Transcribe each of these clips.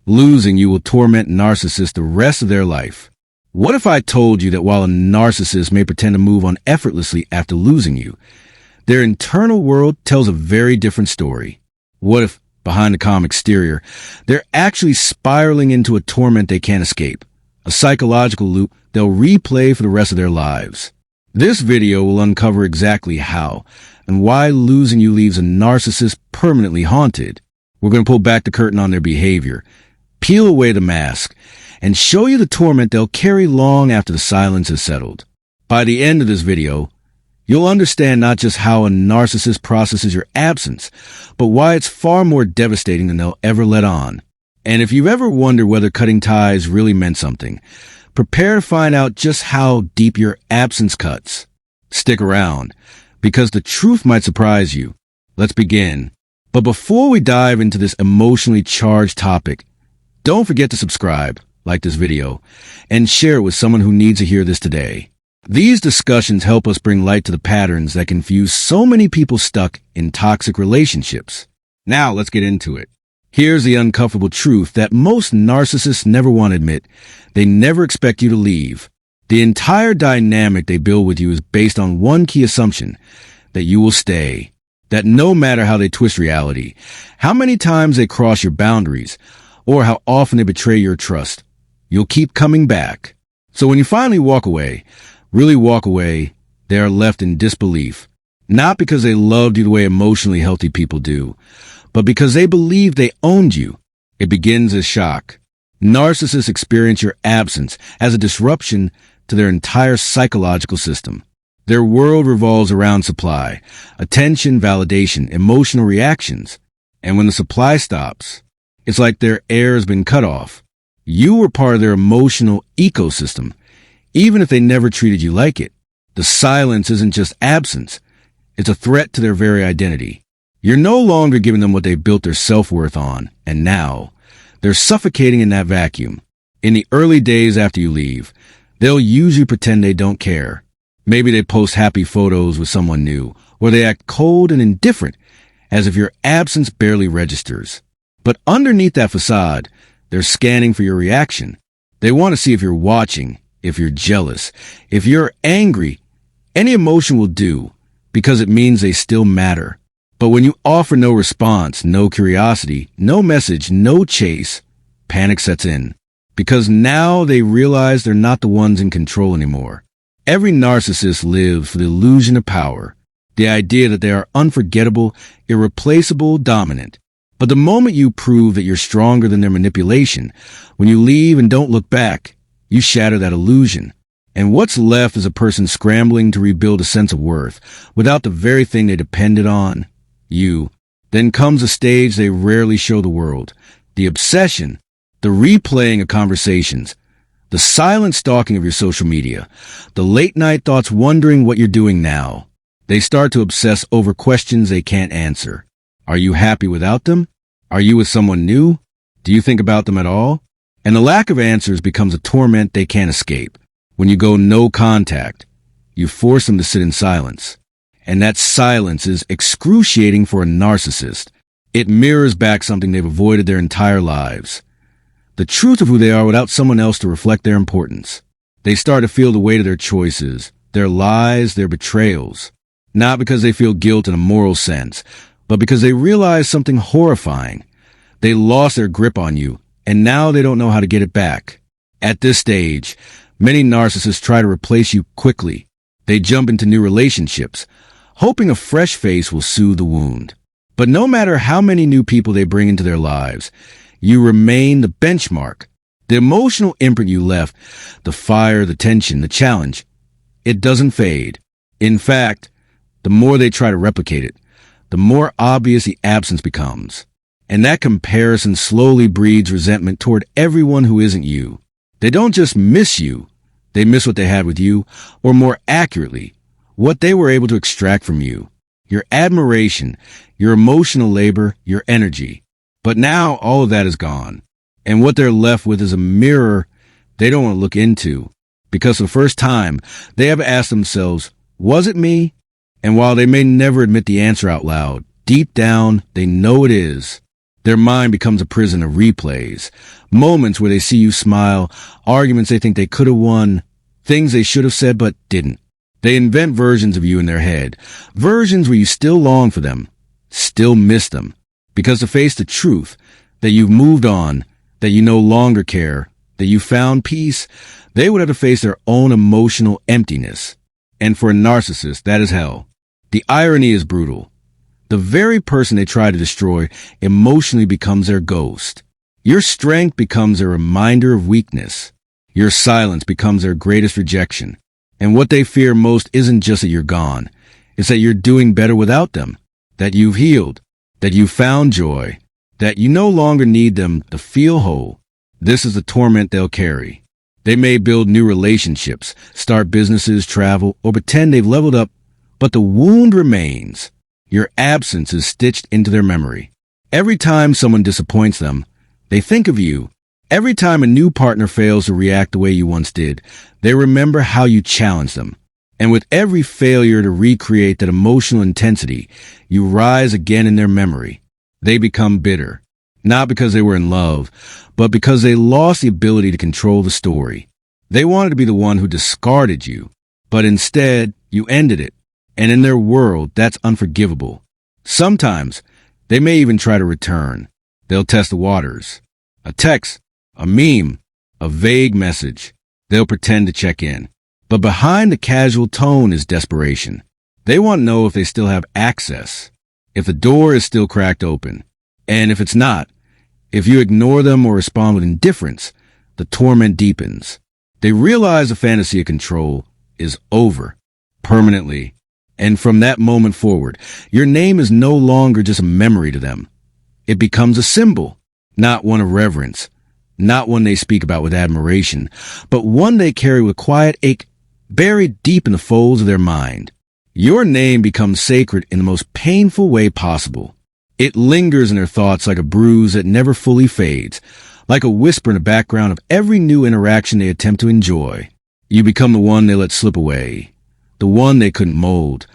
Losing you will torment narcissists the rest of their life. What if I told you that while a narcissist may pretend to move on effortlessly after losing you, their internal world tells a very different story? What if, behind the calm exterior, they're actually spiraling into a torment they can't escape, a psychological loop they'll replay for the rest of their lives? This video will uncover exactly how and why losing you leaves a narcissist permanently haunted. We're going to pull back the curtain on their behavior, peel away the mask, and show you the torment they'll carry long after the silence has settled. By the end of this video, you'll understand not just how a narcissist processes your absence, but why it's far more devastating than they'll ever let on. And if you've ever wondered whether cutting ties really meant something, prepare to find out just how deep your absence cuts. Stick around, because the truth might surprise you. Let's begin. But before we dive into this emotionally charged topic, don't forget to subscribe, like this video, and share it with someone who needs to hear this today. These discussions help us bring light to the patterns that confuse so many people stuck in toxic relationships. Now let's get into it. Here's the uncomfortable truth that most narcissists never want to admit. They never expect you to leave. The entire dynamic they build with you is based on one key assumption: that you will stay. That no matter how they twist reality, how many times they cross your boundaries, or how often they betray your trust, you'll keep coming back. So when you finally walk away, really walk away, they are left in disbelief. Not because they loved you the way emotionally healthy people do, but because they believe they owned you. It begins as shock. Narcissists experience your absence as a disruption to their entire psychological system. Their world revolves around supply, attention, validation, emotional reactions. And when the supply stops, it's like their air has been cut off. You were part of their emotional ecosystem, even if they never treated you like it. The silence isn't just absence. It's a threat to their very identity. You're no longer giving them what they built their self-worth on, and now they're suffocating in that vacuum. In the early days after you leave, they'll usually pretend they don't care. Maybe they post happy photos with someone new, or they act cold and indifferent, as if your absence barely registers. But underneath that facade, they're scanning for your reaction. They want to see if you're watching, if you're jealous, if you're angry. Any emotion will do, because it means they still matter. But when you offer no response, no curiosity, no message, no chase, panic sets in. Because now they realize they're not the ones in control anymore. Every narcissist lives for the illusion of power, the idea that they are unforgettable, irreplaceable, dominant. But the moment you prove that you're stronger than their manipulation, when you leave and don't look back, you shatter that illusion. And what's left is a person scrambling to rebuild a sense of worth without the very thing they depended on, you. Then comes a stage they rarely show the world: the obsession, the replaying of conversations, the silent stalking of your social media, the late-night thoughts wondering what you're doing now. They start to obsess over questions they can't answer. Are you happy without them? Are you with someone new? Do you think about them at all? And the lack of answers becomes a torment they can't escape. When you go no contact, you force them to sit in silence. And that silence is excruciating for a narcissist. It mirrors back something they've avoided their entire lives: the truth of who they are without someone else to reflect their importance. They start to feel the weight of their choices, their lies, their betrayals. Not because they feel guilt in a moral sense, but because they realize something horrifying. They lost their grip on you, and now they don't know how to get it back. At this stage, many narcissists try to replace you quickly. They jump into new relationships, hoping a fresh face will soothe the wound. But no matter how many new people they bring into their lives, you remain the benchmark, the emotional imprint you left, the fire, the tension, the challenge. It doesn't fade. In fact, the more they try to replicate it, the more obvious the absence becomes. And that comparison slowly breeds resentment toward everyone who isn't you. They don't just miss you, they miss what they had with you, or more accurately, what they were able to extract from you. Your admiration, your emotional labor, your energy. But now all of that is gone. And what they're left with is a mirror they don't want to look into. Because for the first time, they have asked themselves, was it me? And while they may never admit the answer out loud, deep down, they know it is. Their mind becomes a prison of replays, moments where they see you smile, arguments they think they could have won, things they should have said but didn't. They invent versions of you in their head, versions where you still long for them, still miss them, because to face the truth, that you've moved on, that you no longer care, that you found peace, they would have to face their own emotional emptiness. And for a narcissist, that is hell. The irony is brutal. The very person they try to destroy emotionally becomes their ghost. Your strength becomes a reminder of weakness. Your silence becomes their greatest rejection. And what they fear most isn't just that you're gone. It's that you're doing better without them, that you've healed, that you've found joy, that you no longer need them to feel whole. This is the torment they'll carry. They may build new relationships, start businesses, travel, or pretend they've leveled up, but the wound remains. Your absence is stitched into their memory. Every time someone disappoints them, they think of you. Every time a new partner fails to react the way you once did, they remember how you challenged them. And with every failure to recreate that emotional intensity, you rise again in their memory. They become bitter, not because they were in love, but because they lost the ability to control the story. They wanted to be the one who discarded you, but instead, you ended it. And in their world, that's unforgivable. Sometimes, they may even try to return. They'll test the waters. A text, a meme, a vague message. They'll pretend to check in. But behind the casual tone is desperation. They want to know if they still have access, if the door is still cracked open. And if it's not, if you ignore them or respond with indifference, the torment deepens. They realize the fantasy of control is over, permanently. And from that moment forward, your name is no longer just a memory to them. It becomes a symbol, not one of reverence, not one they speak about with admiration, but one they carry with quiet ache buried deep in the folds of their mind. Your name becomes sacred in the most painful way possible. It lingers in their thoughts like a bruise that never fully fades, like a whisper in the background of every new interaction they attempt to enjoy. You become the one they let slip away, the one they couldn't mold,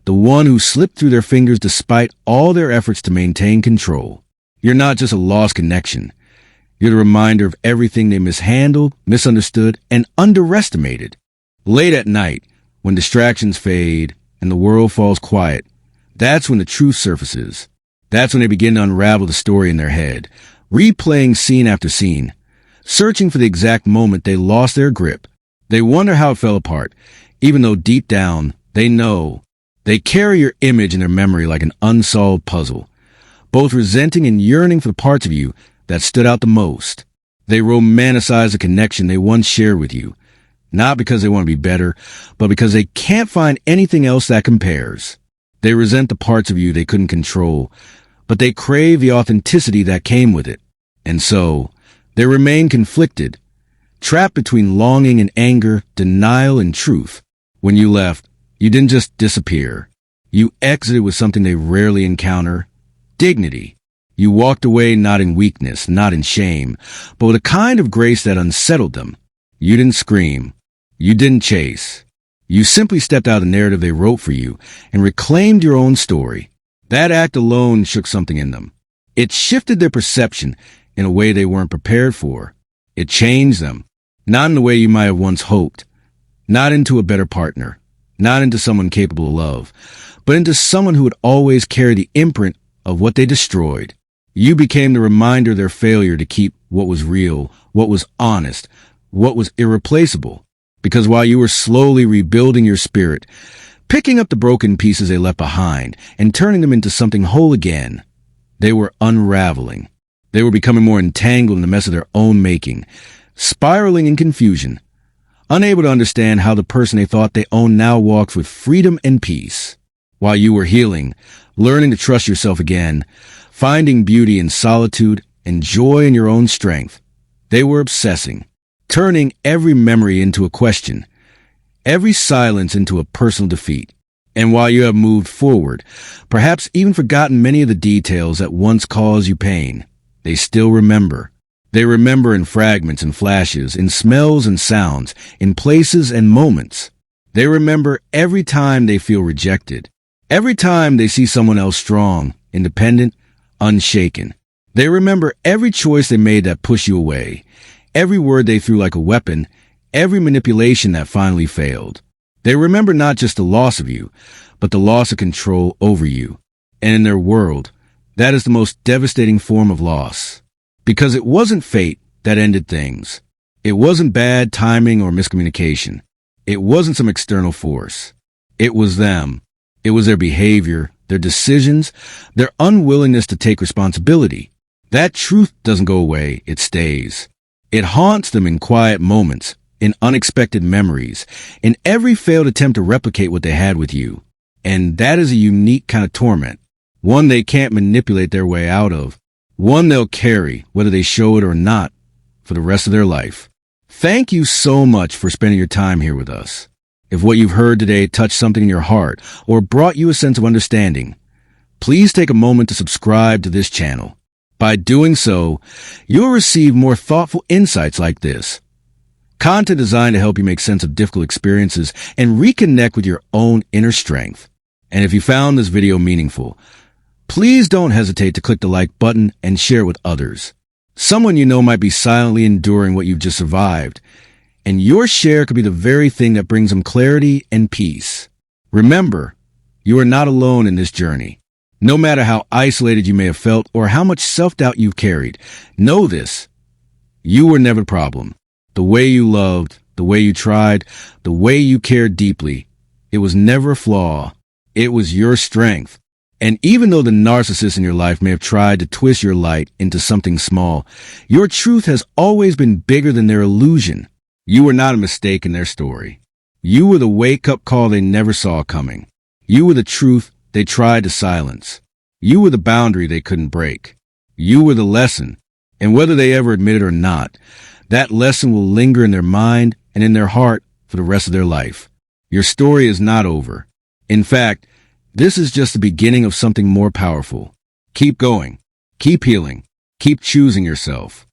the one who slipped through their fingers despite all their efforts to maintain control. You're not just a lost connection. You're the reminder of everything they mishandled, misunderstood, and underestimated. Late at night, when distractions fade and the world falls quiet, that's when the truth surfaces. That's when they begin to unravel the story in their head, replaying scene after scene, searching for the exact moment they lost their grip. They wonder how it fell apart, even though deep down, they know. They carry your image in their memory like an unsolved puzzle, both resenting and yearning for the parts of you that stood out the most. They romanticize the connection they once shared with you, not because they want to be better, but because they can't find anything else that compares. They resent the parts of you they couldn't control, but they crave the authenticity that came with it. And so, they remain conflicted, trapped between longing and anger, denial and truth. When you left, you didn't just disappear. You exited with something they rarely encounter: dignity. You walked away not in weakness, not in shame, but with a kind of grace that unsettled them. You didn't scream. You didn't chase. You simply stepped out of the narrative they wrote for you and reclaimed your own story. That act alone shook something in them. It shifted their perception in a way they weren't prepared for. It changed them, not in the way you might have once hoped, not into a better partner, not into someone capable of love, but into someone who would always carry the imprint of what they destroyed. You became the reminder of their failure to keep what was real, what was honest, what was irreplaceable. Because while you were slowly rebuilding your spirit, picking up the broken pieces they left behind and turning them into something whole again, they were unraveling. They were becoming more entangled in the mess of their own making, spiraling in confusion, unable to understand how the person they thought they owned now walked with freedom and peace. While you were healing, learning to trust yourself again, finding beauty in solitude and joy in your own strength, they were obsessing, turning every memory into a question, every silence into a personal defeat. And while you have moved forward, perhaps even forgotten many of the details that once caused you pain, they still remember. They remember in fragments and flashes, in smells and sounds, in places and moments. They remember every time they feel rejected, every time they see someone else strong, independent, unshaken. They remember every choice they made that pushed you away, every word they threw like a weapon, every manipulation that finally failed. They remember not just the loss of you, but the loss of control over you. And in their world, that is the most devastating form of loss. Because it wasn't fate that ended things. It wasn't bad timing or miscommunication. It wasn't some external force. It was them. It was their behavior, their decisions, their unwillingness to take responsibility. That truth doesn't go away, it stays. It haunts them in quiet moments, in unexpected memories, in every failed attempt to replicate what they had with you. And that is a unique kind of torment, one they can't manipulate their way out of, one they'll carry, whether they show it or not, for the rest of their life. Thank you so much for spending your time here with us. If what you've heard today touched something in your heart or brought you a sense of understanding, please take a moment to subscribe to this channel. By doing so, you'll receive more thoughtful insights like this. Content designed to help you make sense of difficult experiences and reconnect with your own inner strength. And if you found this video meaningful, please don't hesitate to click the like button and share it with others. Someone you know might be silently enduring what you've just survived, and your share could be the very thing that brings them clarity and peace. Remember, you are not alone in this journey. No matter how isolated you may have felt or how much self-doubt you've carried, know this: you were never the problem. The way you loved, the way you tried, the way you cared deeply, it was never a flaw. It was your strength. And even though the narcissist in your life may have tried to twist your light into something small, your truth has always been bigger than their illusion. You were not a mistake in their story. You were the wake-up call they never saw coming. You were the truth they tried to silence. You were the boundary they couldn't break. You were the lesson. And whether they ever admit it or not, that lesson will linger in their mind and in their heart for the rest of their life. Your story is not over. In fact, this is just the beginning of something more powerful. Keep going. Keep healing. Keep choosing yourself.